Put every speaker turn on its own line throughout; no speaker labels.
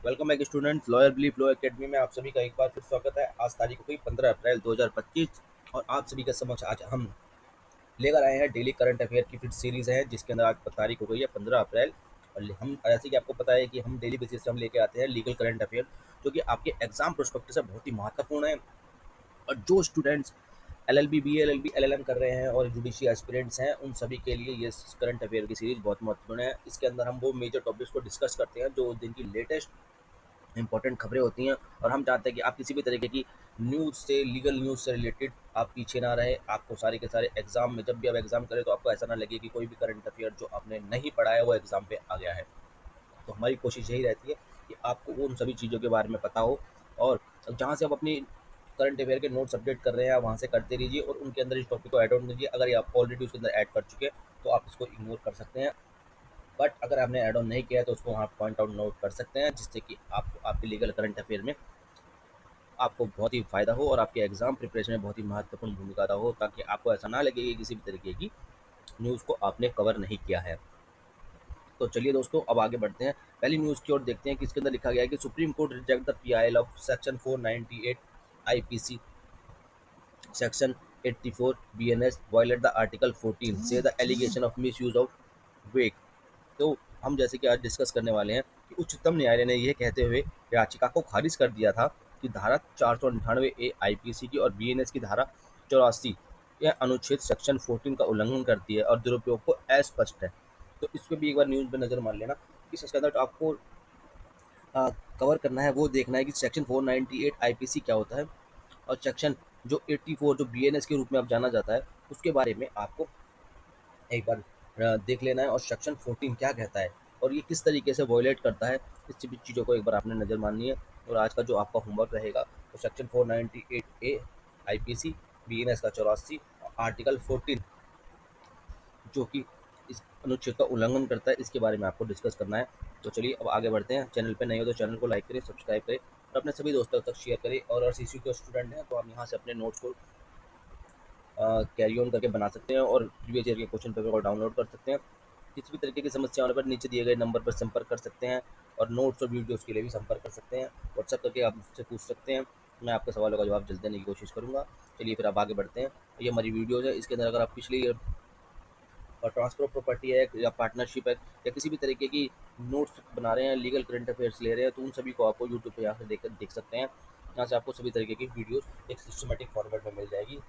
Welcome back students. Lawyer belief law academy में आप सभी का एक बार फिर स्वागत है। आज तारीख हो गई 15 अप्रैल 2025 और आप सभी के समक्ष आज हम लेकर आए हैं डेली करंट अफेयर की फिर सीरीज है, जिसके अंदर आज तारीख हो गई है 15 अप्रैल। और हम जैसे कि आपको पता है कि हम डेली बेसिस पे हम लेके आते हैं लीगल करंट अफेयर, जो कि आपके एग्जाम प्रोस्पेक्टिव से बहुत ही महत्वपूर्ण है। और जो स्टूडेंट्स एलएलबी, बीएलएलबी, एलएलएम कर रहे हैं और जुडिशियल एस्पिरेंट्स हैं, उन सभी के लिए ये करंट अफेयर की सीरीज बहुत महत्वपूर्ण है। इसके अंदर हम वो मेजर टॉपिक्स को डिस्कस करते हैं जो दिन की लेटेस्ट इंपॉर्टेंट खबरें होती हैं। और हम चाहते हैं कि आप किसी भी तरीके की न्यूज़ से, लीगल न्यूज़ से रिलेटेड आप पीछे ना रहे। आपको सारे के सारे एग्जाम में, जब भी आप एग्जाम करें तो आपको ऐसा ना लगे कि कोई भी करंट अफेयर जो आपने नहीं पढ़ा है वो एग्जाम पे आ गया है। तो हमारी कोशिश यही रहती है कि आपको उन सभी चीज़ों के बारे में पता हो, और जहाँ से आप अपनी करंट अफेयर के नोट्स अपडेट कर रहे हैं आप वहाँ से करते रहिए और उनके अंदर इस टॉपिक को ऐड ऑन कीजिए। अगर ये आप ऑलरेडी उसके अंदर ऐड कर चुके हैं तो आप इसको इग्नोर कर सकते हैं, बट अगर आपने ऐड ऑन नहीं किया है तो उसको वहाँ पॉइंट आउट नोट कर सकते हैं, जिससे कि आपको आपके लीगल करंट अफेयर में आपको बहुत ही फ़ायदा हो और आपके एग्ज़ाम प्रिपरेशन में बहुत ही महत्वपूर्ण भूमिका अदा हो, ताकि आपको ऐसा ना लगे कि किसी भी तरीके की न्यूज़ को आपने कवर नहीं किया है। तो चलिए दोस्तों, अब आगे बढ़ते हैं। पहली न्यूज़ की ओर देखते हैं कि इसके अंदर लिखा गया है कि Supreme Court reject the PIL of section 498 IPC section 84 BNS violate the article 14 से the allegation of misuse of वेक। तो हम जैसे कि आज डिस्कस करने वाले हैं कि उच्चतम न्यायालय ने यह कहते हुए याचिका को खारिज कर दिया था कि धारा 498 ए आईपीसी की और बीएनएस की धारा 84 यह अनुच्छेद सेक्शन 14 का उल्लंघन करती है और दुरुपयोग को अस्पष्ट है। तो इस पर भी एक बार न्यूज़ में नज़र मार लेना कि इसके अंदर आपको कवर करना है, वो देखना है कि सेक्शन 498 आईपीसी क्या होता है और सेक्शन जो 84 जो बीएनएस के रूप में अब जाना जाता है उसके बारे में आपको एक बार देख लेना है, और सेक्शन 14 क्या कहता है और ये किस तरीके से वॉयलेट करता है। इस सभी चीज़ों को एक बार आपने नज़र माननी है। और आज का जो आपका होमवर्क रहेगा वो सेक्शन 498 ए आईपीसी, बीएनएस का 84 आर्टिकल 14 जो कि इस अनुच्छेद का उल्लंघन करता है, इसके बारे में आपको डिस्कस करना है। तो चलिए अब आगे बढ़ते हैं। चैनल पे नए हो तो चैनल को लाइक करें, सब्सक्राइब करें और अपने सभी दोस्तों तक शेयर करें। और सीसी के स्टूडेंट हैं तो आप यहाँ से अपने नोट्स को कैरी ऑन करके बना सकते हैं और प्रीवियस ईयर के क्वेश्चन पेपर को डाउनलोड कर सकते हैं। किसी भी तरीके की समस्या होने पर नीचे दिए गए नंबर पर संपर्क कर सकते हैं और नोट्स और वीडियोज़ के लिए भी संपर्क कर सकते हैं। व्हाट्सएप करके आप मुझसे पूछ सकते हैं, मैं आपके सवालों का जवाब जल्द देने की कोशिश करूँगा। चलिए फिर आप आगे बढ़ते हैं। ये हमारी वीडियोज़ है, इसके अंदर अगर आप पिछली और ट्रांसफर प्रॉपर्टी है या पार्टनरशिप है या किसी भी तरीके की नोट्स बना रहे हैं, लीगल करंट अफेयर्स ले रहे हैं, तो उन सभी को आपको यूट्यूब पे यहाँ से देख सकते हैं। यहाँ से आपको सभी तरीके की वीडियोस एक सिस्टमेटिक फॉर्मेट में मिल जाएगी,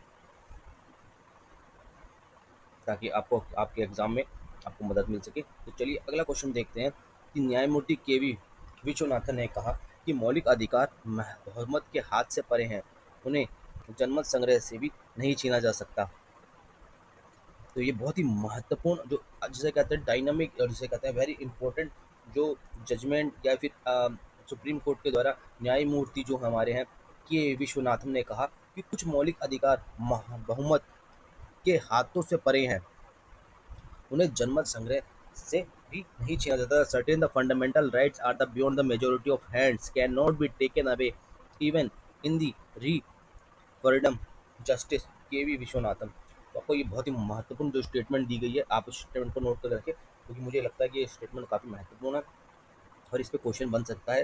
ताकि आपको आपके एग्जाम में आपको मदद मिल सके। तो चलिए अगला क्वेश्चन देखते हैं कि न्यायमूर्ति के वी विश्वनाथन ने कहा कि मौलिक अधिकार बहुमत के हाथ से परे हैं, उन्हें जनमत संग्रह से भी नहीं छीना जा सकता। तो ये बहुत ही महत्वपूर्ण, जो जिसे कहते हैं डायनामिक और जिसे कहते हैं वेरी इंपॉर्टेंट जो जजमेंट या फिर सुप्रीम कोर्ट के द्वारा न्यायमूर्ति जो हमारे हैं के विश्वनाथन ने कहा कि कुछ मौलिक अधिकार बहुमत के हाथों से परे हैं, उन्हें जनमत संग्रह से भी नहीं छीना जाता। Certain the fundamental rights are the beyond the majority of hands can not be taken away even in the re freedom justice K V Viswanathan. तो आपको ये बहुत ही महत्वपूर्ण जो स्टेटमेंट दी गई है, आप उस स्टेटमेंट को नोट कर रखें, क्योंकि मुझे लगता है कि ये स्टेटमेंट काफ़ी महत्वपूर्ण है और इस पर क्वेश्चन बन सकता है।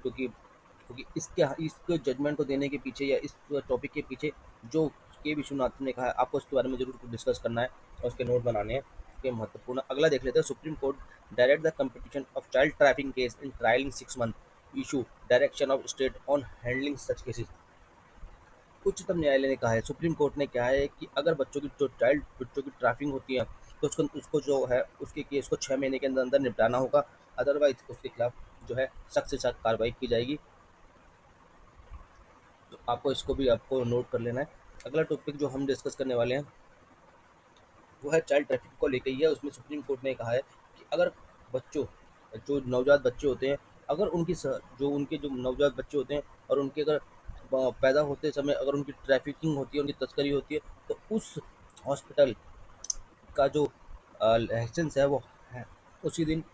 क्योंकि क्योंकि इसके जजमेंट को देने के पीछे या इस टॉपिक के पीछे जो के विश्वनाथन ने कहा है, आपको उसके बारे में जरूर डिस्कस करना है और उसके नोट बनाने हैं, के महत्वपूर्ण। अगला देख लेते हैं। Supreme court direct the competition of child trafficking case in trial in 6 month issue direction of state on handling such cases. उच्चतम न्यायालय ने कहा है, सुप्रीम कोर्ट ने कहा है कि अगर बच्चों की ट्रैफिकिंग होती है तो उसको जो है उसके केस को 6 महीने के अंदर अंदर निपटाना होगा, अदरवाइज उसके खिलाफ जो है सख्त से सख्त कार्रवाई की जाएगी। तो आपको इसको भी आपको नोट कर लेना है। अगला टॉपिक जो हम डिस्कस करने वाले हैं वो है चाइल्ड ट्रैफिकिंग को लेकर ही है। उसमें सुप्रीम कोर्ट ने कहा है कि अगर बच्चों जो नवजात बच्चे होते हैं, अगर उनके जो नवजात बच्चे होते हैं और उनके अगर पैदा होते समय अगर उनकी ट्रैफिकिंग होती है, उनकी तस्करी होती है, तो उस हॉस्पिटल का जो लाइसेंस है वो है उसी दिन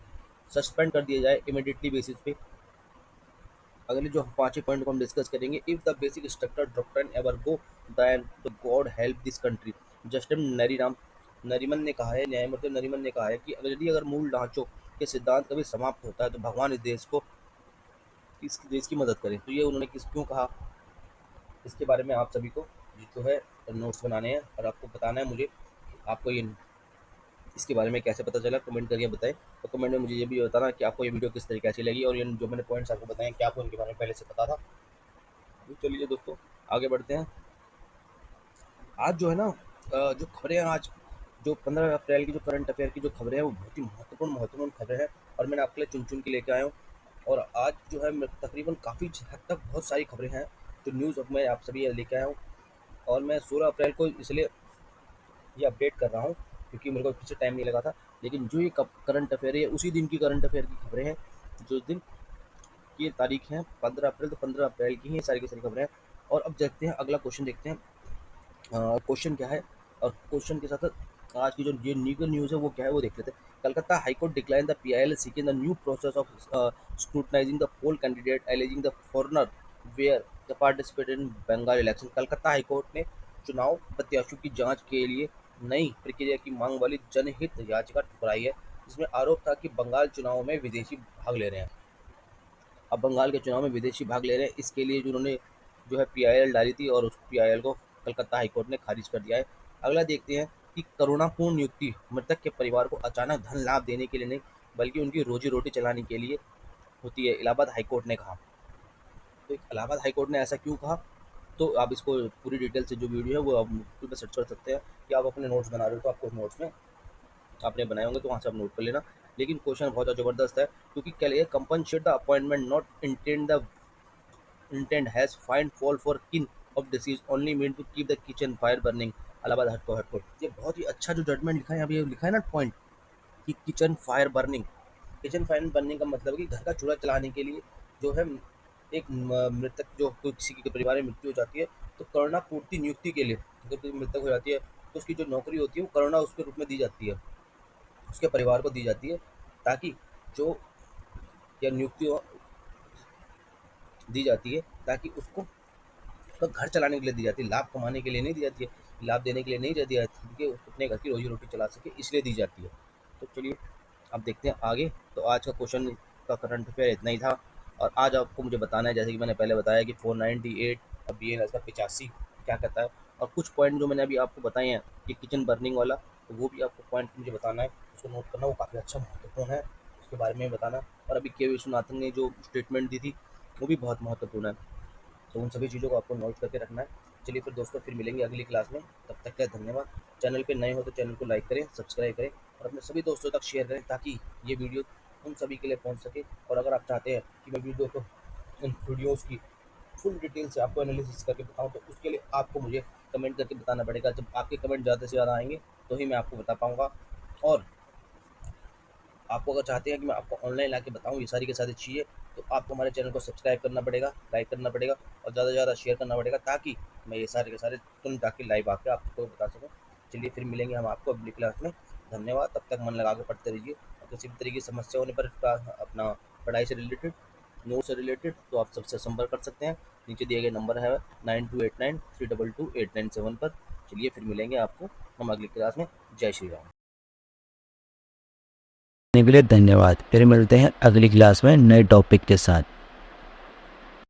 सस्पेंड कर दिया जाए इमिडिएटली बेसिस पे। अगले जो 5 पॉइंट को हम डिस्कस करेंगे, if the basic structure doctrine ever go then the god help this country. Justice Nariman ने कहा है, न्यायमूर्ति नरीमन ने कहा है कि अगर मूल ढांचों के सिद्धांत कभी समाप्त होता है तो भगवान इस देश को इसकी मदद करें। तो ये उन्होंने क्यों कहा, इसके बारे में आप सभी को जो है नोट्स बनाने हैं और आपको बताना है मुझे आपको ये इसके बारे में कैसे पता चला, कमेंट करके बताएं। और कमेंट में मुझे ये भी बताना कि आपको ये वीडियो किस तरीके से लगी और ये जो मैंने पॉइंट्स आपको बताए क्या आपको इनके बारे में पहले से पता था। तो चलिए दोस्तों आगे बढ़ते हैं। आज जो है ना जो खबरें हैं, आज जो 15 अप्रैल की जो करंट अफेयर की जो खबरें हैं वो बहुत ही महत्वपूर्ण खबरें हैं और मैंने आपके लिए चुन चुन के लेके आया हूँ। और आज जो है तकरीबन काफ़ी हद तक बहुत सारी खबरें हैं जो न्यूज़ अब मैं आप सभी लेके आया हूँ। और मैं 16 अप्रैल को इसलिए ये अपडेट कर रहा हूँ क्योंकि मेरे को पीछे टाइम नहीं लगा था, लेकिन जो ये करंट अफेयर है उसी दिन की करंट अफेयर की खबरें हैं। जो दिन की तारीख है 15 अप्रैल, तो 15 अप्रैल की ही सारी की सारी खबरें हैं। और अब देखते हैं अगला क्वेश्चन, देखते हैं क्वेश्चन क्या है। और क्वेश्चन के साथ आज की जो ये लीगल न्यूज़ है वो क्या है वो देख लेते हैं। Calcutta high court decline the PIL seeking the new process of scrutinizing the poll candidate alleging the foreigner where the participated in Bengal election। Calcutta high court ने चुनाव प्रत्याशियों की जांच के लिए नई प्रक्रिया की मांग वाली जनहित याचिका ठुकराई है, जिसमें आरोप था कि बंगाल चुनाव में विदेशी भाग ले रहे हैं। अब बंगाल के चुनाव में विदेशी भाग ले रहे हैं, इसके लिए जो उन्होंने जो है PIL डाली थी और उस PIL को कलकत्ता हाईकोर्ट ने खारिज कर दिया है। अगला देखते हैं कि करुणापूर्ण नियुक्ति मृतक के परिवार को अचानक धन लाभ देने के लिए नहीं बल्कि उनकी रोजी रोटी चलाने के लिए होती है, इलाहाबाद हाईकोर्ट ने कहा। तो इलाहाबाद हाईकोर्ट ने ऐसा क्यों कहा, तो आप इसको पूरी डिटेल से जो वीडियो है वो आप यूट्यूब पर सर्च कर सकते हैं कि आप अपने नोट्स बना रहे हो तो आपको नोट्स में आपने बनाए होंगे तो वहाँ से आप नोट कर लेना। लेकिन क्वेश्चन बहुत ज़बरदस्त है क्योंकि क्या लिए compensate the appointment not intent has find fall for kin of disease only meant to keep the kitchen fire burning। Allahabad high court, ये बहुत ही अच्छा जो जजमेंट लिखा है यहाँ पे, ये लिखा है ना पॉइंट कि kitchen fire burning. Kitchen fire burning का मतलब है कि घर का चूल्हा चलाने के लिए जो है एक मृतक जो किसी के परिवार में मृत्यु हो जाती है तो करुणा पूर्ति नियुक्ति के लिए अगर कोई मृतक हो जाती है तो उसकी जो नौकरी होती है वो करुणा उसके रूप में दी जाती है, उसके परिवार को दी जाती है, ताकि जो या नियुक्ति दी जाती है ताकि उसको तो घर चलाने के लिए दी जाती है, लाभ कमाने के लिए नहीं दी जाती है, लाभ देने के लिए नहीं दी जाती है कि अपने घर की रोजी रोटी चला सके इसलिए दी जाती है। तो चलिए अब देखते हैं आगे। तो आज का क्वेश्चन का करंट अफेयर इतना ही था और आज आपको मुझे बताना है जैसे कि मैंने पहले बताया कि 498 और BNS का 85 क्या कहता है। और कुछ पॉइंट जो मैंने अभी आपको बताए हैं कि किचन बर्निंग वाला, तो वो भी आपको पॉइंट मुझे बताना है, उसको नोट करना, वो काफ़ी अच्छा महत्वपूर्ण है, उसके बारे में बताना। और अभी के विश्वनाथन ने जो स्टेटमेंट दी थी वो भी बहुत महत्वपूर्ण है, तो उन सभी चीज़ों को आपको नोट करके रखना है। चलिए फिर दोस्तों फिर मिलेंगे अगली क्लास में, तब तक का धन्यवाद। चैनल पे नए हो तो चैनल को लाइक करें, सब्सक्राइब करें और अपने सभी दोस्तों तक शेयर करें ताकि ये वीडियो उन सभी के लिए पहुंच सके। और अगर आप चाहते हैं कि मैं वीडियो को इन वीडियोज़ की फुल डिटेल से आपको एनालिसिस करके बताऊँ तो उसके लिए आपको मुझे कमेंट करके बताना पड़ेगा। जब आपके कमेंट ज़्यादा से ज़्यादा आएंगे तो ही मैं आपको बता पाऊँगा। और आपको अगर चाहते हैं कि मैं आपको ऑनलाइन ला के बताऊँ ये सारी की सारी चीज़ें, तो आपको हमारे चैनल को सब्सक्राइब करना पड़ेगा, लाइक करना पड़ेगा और ज़्यादा से ज़्यादा शेयर करना पड़ेगा ताकि मैं ये सारे के सारे तुरंत जाके लाइव आके आपको बता सकूँ। चलिए फिर मिलेंगे हम आपको अगली क्लास में। धन्यवाद, तब तक मन लगा के पढ़ते रहिए और किसी भी तरीके की समस्या होने पर अपना पढ़ाई से रिलेटेड, नोट से रिलेटेड तो आप सबसे संपर्क कर सकते हैं। नीचे दिए गए नंबर है 9289 322 897 पर। चलिए फिर मिलेंगे आपको हम अगली क्लास में। जय श्री राम।
के लिए धन्यवाद। फिर मिलते हैं अगली क्लास में नए टॉपिक के साथ।